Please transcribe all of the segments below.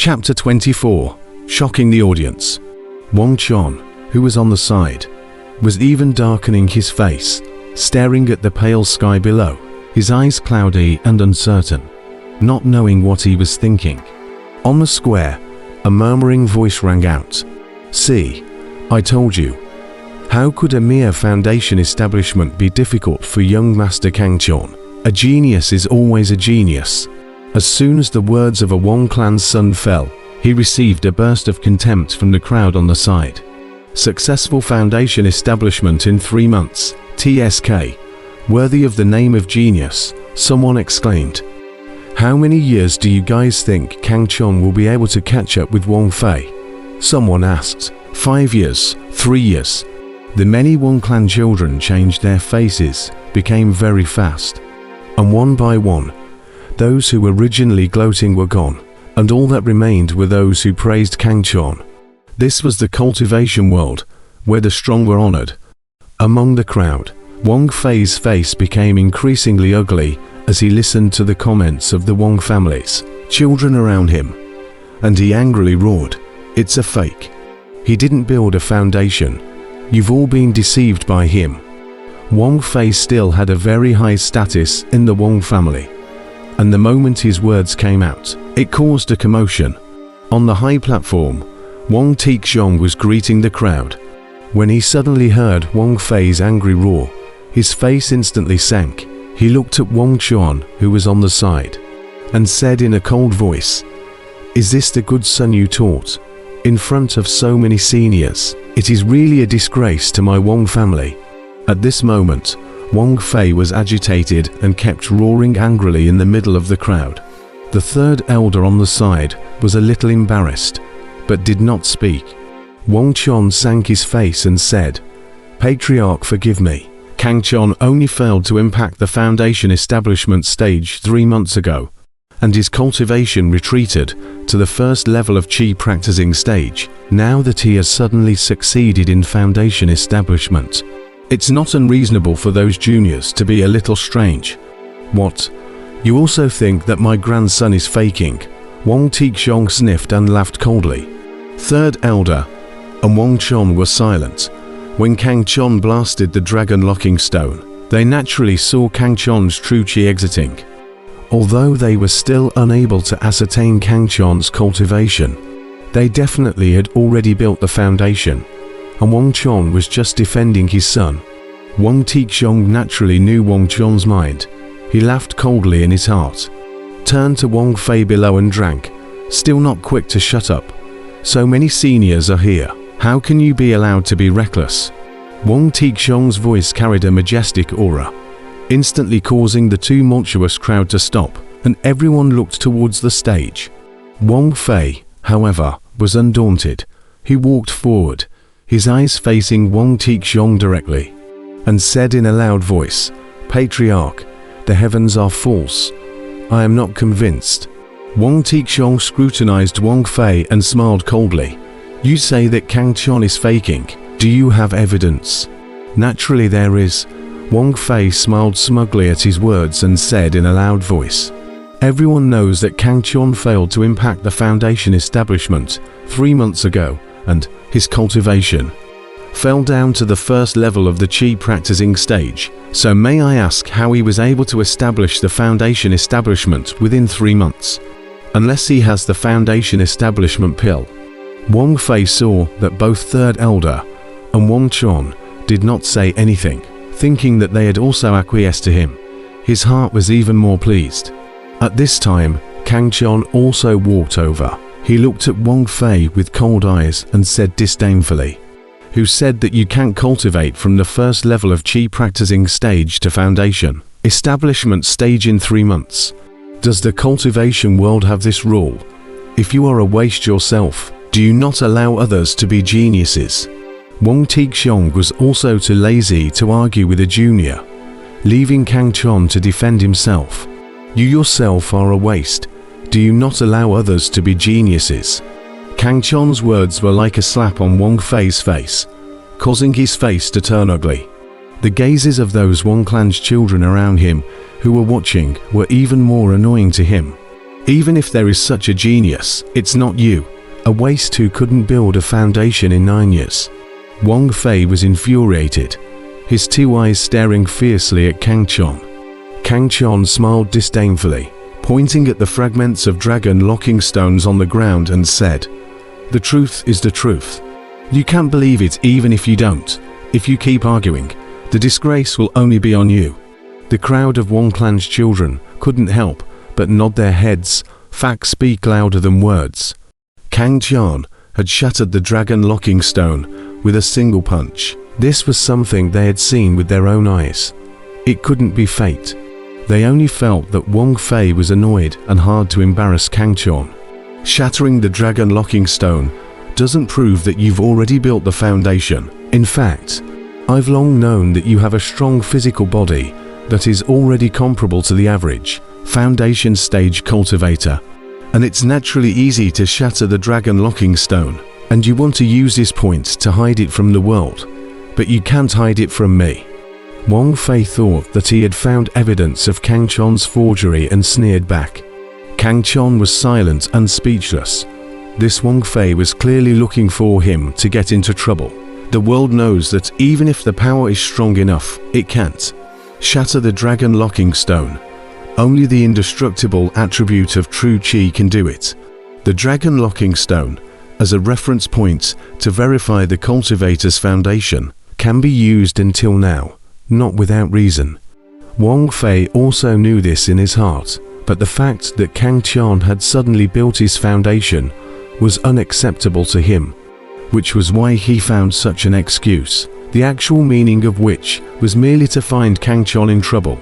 Chapter 24. Shocking the audience. Wang Chon, who was on the side, was even darkening his face, staring at the pale sky below, his eyes cloudy and uncertain, not knowing what he was thinking. On the square, a murmuring voice rang out. "See, I told you. How could a mere foundation establishment be difficult for young Master Kang Chon? A genius is always a genius." As soon as the words of a Wang clan's son fell, he received a burst of contempt from the crowd on the side. "Successful foundation establishment in 3 months, TSK. Worthy of the name of genius," someone exclaimed. "How many years do you guys think Kang Chon will be able to catch up with Wang Fei?" someone asked. 5 years, 3 years. The many Wang clan children changed their faces, became very fast. And one by one, those who were originally gloating were gone, and all that remained were those who praised Kang Chon. This was the cultivation world, where the strong were honored. Among the crowd, Wang Fei's face became increasingly ugly as he listened to the comments of the Wang family's children around him, and he angrily roared, "It's a fake. He didn't build a foundation. You've all been deceived by him." Wang Fei still had a very high status in the Wang family, and the moment his words came out, it caused a commotion. On the high platform, Wang Tixiong was greeting the crowd. When he suddenly heard Wang Fei's angry roar, his face instantly sank. He looked at Wang Chon, who was on the side, and said in a cold voice, "Is this the good son you taught? In front of so many seniors, it is really a disgrace to my Wang family." At this moment, Wang Fei was agitated and kept roaring angrily in the middle of the crowd. The third elder on the side was a little embarrassed, but did not speak. Wang Chon sank his face and said, "Patriarch, forgive me. Kang Chon only failed to impact the foundation establishment stage 3 months ago, and his cultivation retreated to the first level of Qi practicing stage, now that he has suddenly succeeded in foundation establishment. It's not unreasonable for those juniors to be a little strange." "What? You also think that my grandson is faking?" Wang Tixiong sniffed and laughed coldly. Third elder and Wang Chon were silent. When Kang Chon blasted the dragon locking stone, they naturally saw Kang Chon's true Qi exiting. Although they were still unable to ascertain Kang Chon's cultivation, they definitely had already built the foundation, and Wang Chon was just defending his son. Wang Tixiong naturally knew Wang Chon's mind. He laughed coldly in his heart, turned to Wang Fei below and drank, still not quick to shut up. "So many seniors are here. How can you be allowed to be reckless?" Wang Tixiong's voice carried a majestic aura, instantly causing the tumultuous crowd to stop, and everyone looked towards the stage. Wang Fei, however, was undaunted. He walked forward, his eyes facing Wang Tixiong directly, and said in a loud voice, "Patriarch, the heavens are false. I am not convinced." Wang Tixiong scrutinized Wang Fei and smiled coldly. "You say that Kang Chon is faking. Do you have evidence?" "Naturally there is." Wang Fei smiled smugly at his words and said in a loud voice, "Everyone knows that Kang Chon failed to impact the foundation establishment 3 months ago, and his cultivation fell down to the first level of the Qi practicing stage. So may I ask how he was able to establish the foundation establishment within 3 months? Unless he has the foundation establishment pill." Wang Fei saw that both third elder and Wang Chon did not say anything, thinking that they had also acquiesced to him. His heart was even more pleased. At this time, Kang Chon also walked over. He looked at Wang Fei with cold eyes and said disdainfully, "Who said that you can't cultivate from the first level of Qi practicing stage to foundation establishment stage in 3 months? Does the cultivation world have this rule? If you are a waste yourself, do you not allow others to be geniuses?" Wang Tixiong was also too lazy to argue with a junior, leaving Kang Chon to defend himself. "You yourself are a waste. Do you not allow others to be geniuses?" Kang Chon's words were like a slap on Wang Fei's face, causing his face to turn ugly. The gazes of those Wang clan's children around him who were watching were even more annoying to him. Even if there is such a genius, it's not you, a waste who couldn't build a foundation in 9 years. Wang Fei was infuriated, his two eyes staring fiercely at Kang Chon. Kang Chon smiled disdainfully, pointing at the fragments of dragon locking stones on the ground and said, "The truth is the truth. You can't believe it even if you don't. If you keep arguing, the disgrace will only be on you." The crowd of Wang Clan's children couldn't help but nod their heads. Facts speak louder than words. Kang Chon had shattered the dragon locking stone with a single punch. This was something they had seen with their own eyes. It couldn't be fate. They only felt that Wang Fei was annoyed and hard to embarrass Kang Chon. Shattering the dragon locking stone doesn't prove that you've already built the foundation. In fact, I've long known that you have a strong physical body that is already comparable to the average foundation stage cultivator, and it's naturally easy to shatter the dragon locking stone, and you want to use this point to hide it from the world, but you can't hide it from me. Wang Fei thought that he had found evidence of Kang Chon's forgery and sneered back. Kang Chon was silent and speechless. This Wang Fei was clearly looking for him to get into trouble. The world knows that even if the power is strong enough, it can't shatter the dragon locking stone. Only the indestructible attribute of true Qi can do it. The dragon locking stone, as a reference point to verify the cultivator's foundation, can be used until now, not without reason. Wang Fei also knew this in his heart, but the fact that Kang Chon had suddenly built his foundation was unacceptable to him, which was why he found such an excuse, the actual meaning of which was merely to find Kang Chon in trouble.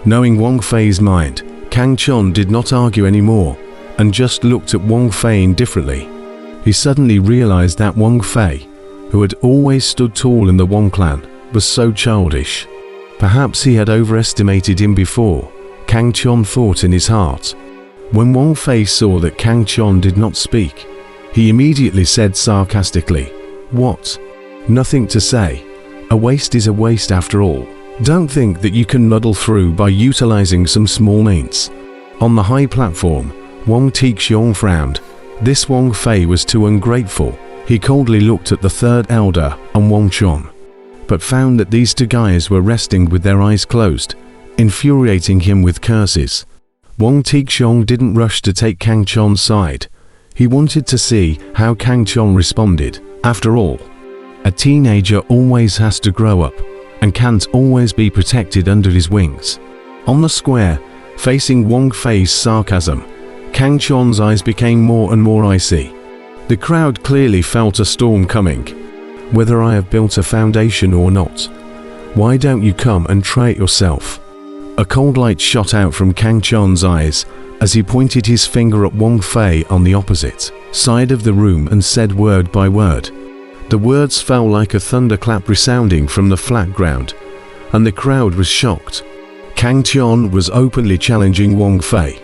Knowing Wang Fei's mind, Kang Chon did not argue anymore and just looked at Wang Fei indifferently. He suddenly realized that Wang Fei, who had always stood tall in the Wang clan, was so childish. Perhaps he had overestimated him before, Kang Chon thought in his heart. When Wang Fei saw that Kang Chon did not speak, he immediately said sarcastically, "What? Nothing to say. A waste is a waste after all. Don't think that you can muddle through by utilizing some small means." On the high platform, Wang Tixiong frowned. This Wang Fei was too ungrateful. He coldly looked at the third elder and Wang Chon, but found that these two guys were resting with their eyes closed, infuriating him with curses. Wang Tixiong didn't rush to take Kang Chon's side. He wanted to see how Kang Chon responded. After all, a teenager always has to grow up and can't always be protected under his wings. On the square, facing Wang Fei's sarcasm, Kang Chon's eyes became more and more icy. The crowd clearly felt a storm coming. "Whether I have built a foundation or not, why don't you come and try it yourself?" A cold light shot out from Kang Chon's eyes as he pointed his finger at Wang Fei on the opposite side of the room and said word by word. The words fell like a thunderclap resounding from the flat ground, and the crowd was shocked. Kang Chon was openly challenging Wang Fei.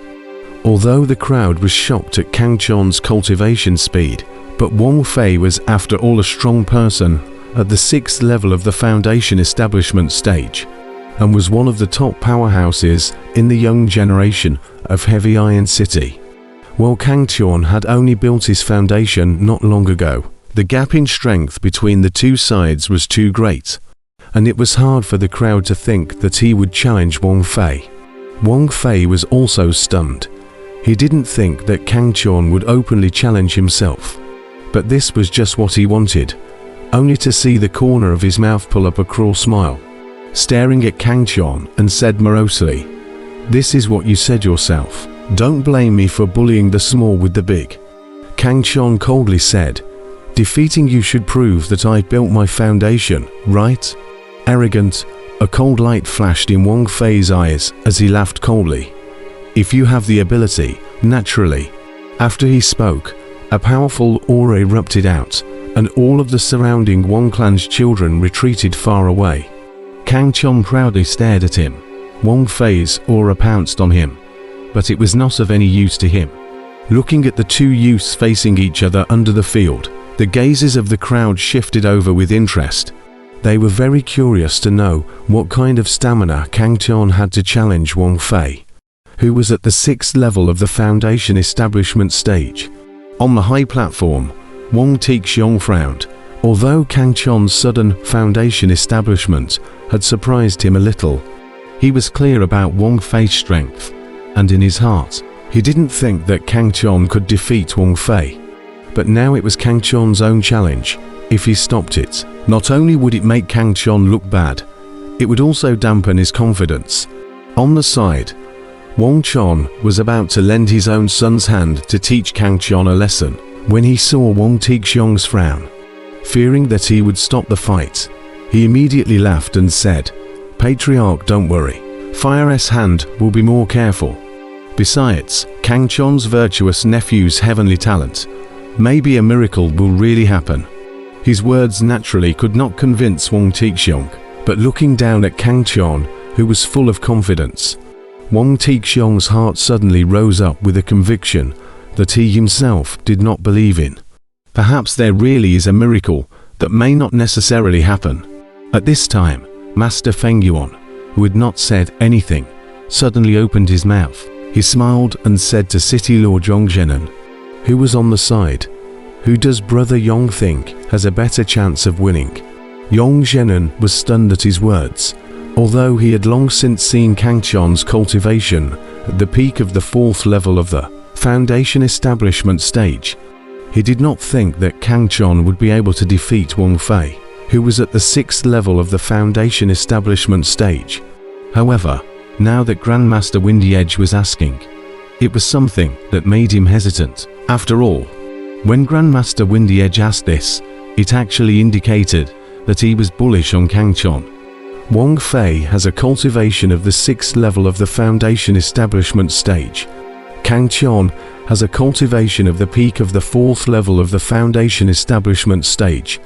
Although the crowd was shocked at Kang Chon's cultivation speed, but Wang Fei was after all a strong person at the 6th level of the foundation establishment stage, and was one of the top powerhouses in the young generation of Heavy Iron City. While Kang Chon had only built his foundation not long ago, the gap in strength between the two sides was too great, and it was hard for the crowd to think that he would challenge Wang Fei. Wang Fei was also stunned. He didn't think that Kang Chon would openly challenge himself, but this was just what he wanted, only to see the corner of his mouth pull up a cruel smile, staring at Kang Chon, and said morosely, "This is what you said yourself. Don't blame me for bullying the small with the big." Kang Chon coldly said, "Defeating you should prove that I built my foundation, right?" Arrogant, a cold light flashed in Wang Fei's eyes as he laughed coldly. "If you have the ability, naturally." After he spoke, a powerful aura erupted out, and all of the surrounding Wang clan's children retreated far away. Kang Chon proudly stared at him. Wang Fei's aura pounced on him, but it was not of any use to him. Looking at the two youths facing each other under the field, the gazes of the crowd shifted over with interest. They were very curious to know what kind of stamina Kang Chon had to challenge Wang Fei. who was at the 6th level of the foundation establishment stage. On the high platform, Wang Tixiong frowned. Although Kang Chon's sudden foundation establishment had surprised him a little, he was clear about Wang Fei's strength, and in his heart, he didn't think that Kang Chon could defeat Wang Fei. But now it was Kang Chon's own challenge. If he stopped it, not only would it make Kang Chon look bad, it would also dampen his confidence. On the side, Wang Chon was about to lend his own son's hand to teach Kang Chon a lesson when he saw Wang Tixiong's frown. Fearing that he would stop the fight, he immediately laughed and said, "Patriarch, don't worry. Fire's hand will be more careful. Besides, Kang Chon's virtuous nephew's heavenly talent. Maybe a miracle will really happen." His words naturally could not convince Wang Tixiong, but looking down at Kang Chon, who was full of confidence, Wang Tixiong's heart suddenly rose up with a conviction that he himself did not believe in. Perhaps there really is a miracle that may not necessarily happen. At this time, Master Feng Yuan, who had not said anything, suddenly opened his mouth. He smiled and said to City Lord Yong Zhenan, who was on the side, "Who does Brother Yong think has a better chance of winning?" Yong Zhenan was stunned at his words. Although he had long since seen Kang Chon's cultivation at the peak of the 4th level of the foundation establishment stage, he did not think that Kang Chon would be able to defeat Wang Fei, who was at the 6th level of the foundation establishment stage. However, now that Grandmaster Windy Edge was asking, it was something that made him hesitant. After all, when Grandmaster Windy Edge asked this, it actually indicated that he was bullish on Kang Chon. Wang Fei has a cultivation of the 6th level of the foundation establishment stage. Kang Chon has a cultivation of the peak of the 4th level of the foundation establishment stage.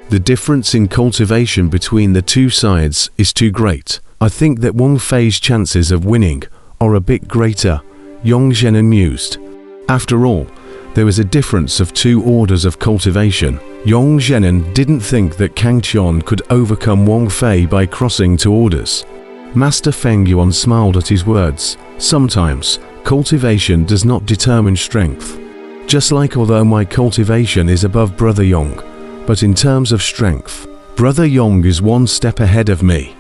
The difference in cultivation between the two sides is too great. I think that Wang Fei's chances of winning are a bit greater, Yong Zhenan mused. After all, there was a difference of 2 orders of cultivation. Yong Zhenan didn't think that Kang Chon could overcome Wang Fei by crossing 2 orders. Master Feng Yuan smiled at his words. Sometimes, cultivation does not determine strength. Just like although my cultivation is above Brother Yong, but in terms of strength, Brother Yong is 1 step ahead of me.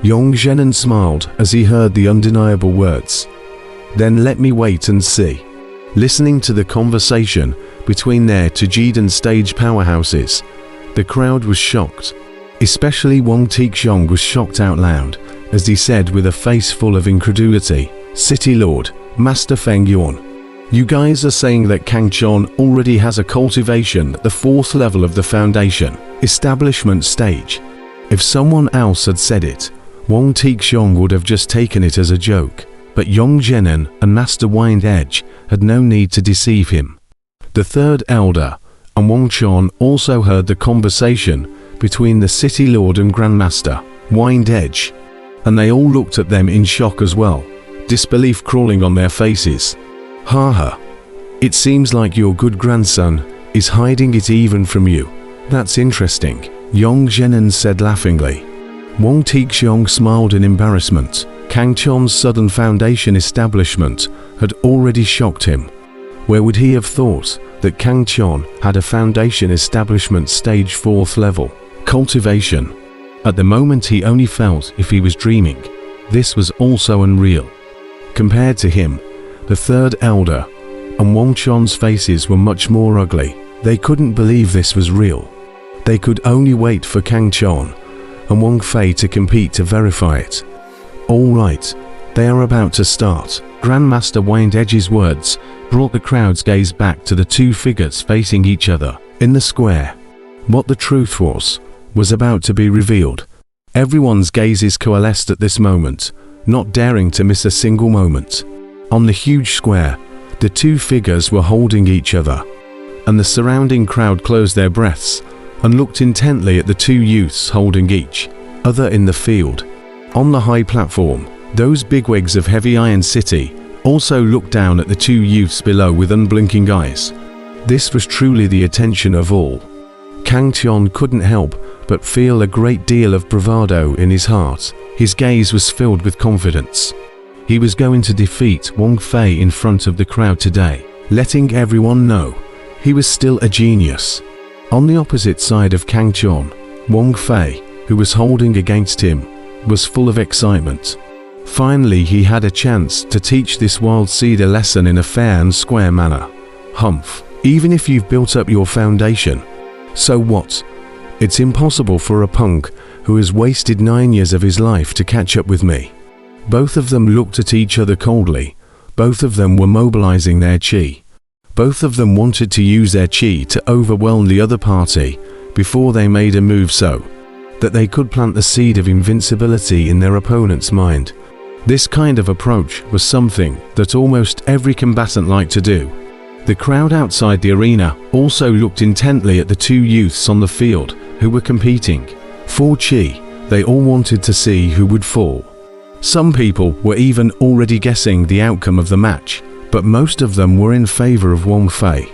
Yong Zhenan smiled as he heard the undeniable words. Then let me wait and see. Listening to the conversation between their Tajidon stage powerhouses, the crowd was shocked. Especially Wang Tixiong was shocked out loud as he said with a face full of incredulity, "City Lord, Master Feng Yuan, you guys are saying that Kang Chon already has a cultivation at the 4th level of the foundation establishment stage." If someone else had said it, Wang Tixiong would have just taken it as a joke. But Yong Zhenan and Master Wind Edge had no need to deceive him. The 3rd elder and Wang Chon also heard the conversation between the City Lord and Grandmaster Wind Edge, and they all looked at them in shock as well, disbelief crawling on their faces. "Haha, it seems like your good grandson is hiding it even from you. That's interesting," Yong Zhenan said laughingly. Wang Tixiong smiled in embarrassment. Kang Chon's sudden foundation establishment had already shocked him. Where would he have thought that Kang Chon had a foundation establishment stage 4th level cultivation? At the moment he only felt if he was dreaming. This was also unreal. Compared to him, the 3rd elder and Wang Chon's faces were much more ugly. They couldn't believe this was real. They could only wait for Kang Chon and Wang Fei to compete to verify it. All right, they are about to start. Grandmaster Wind Edge's words brought the crowd's gaze back to the 2 figures facing each other in the square. What the truth was about to be revealed. Everyone's gazes coalesced at this moment, not daring to miss a single moment. On the huge square, the 2 figures were holding each other, and the surrounding crowd closed their breaths and looked intently at the 2 youths holding each other in the field. On the high platform, those bigwigs of Heavy Iron City also looked down at the 2 youths below with unblinking eyes. This was truly the attention of all. Kang Chon couldn't help but feel a great deal of bravado in his heart. His gaze was filled with confidence. He was going to defeat Wang Fei in front of the crowd today, letting everyone know he was still a genius. On the opposite side of Kangchon, Wang Fei, who was holding against him, was full of excitement. Finally, he had a chance to teach this wild seed a lesson in a fair and square manner. Humph, even if you've built up your foundation, so what? It's impossible for a punk who has wasted 9 years of his life to catch up with me. Both of them looked at each other coldly. Both of them were mobilizing their chi. Both of them wanted to use their chi to overwhelm the other party before they made a move so that they could plant the seed of invincibility in their opponent's mind. This kind of approach was something that almost every combatant liked to do. The crowd outside the arena also looked intently at the two youths on the field who were competing. For chi, they all wanted to see who would fall. Some people were even already guessing the outcome of the match, but most of them were in favor of Wang Fei.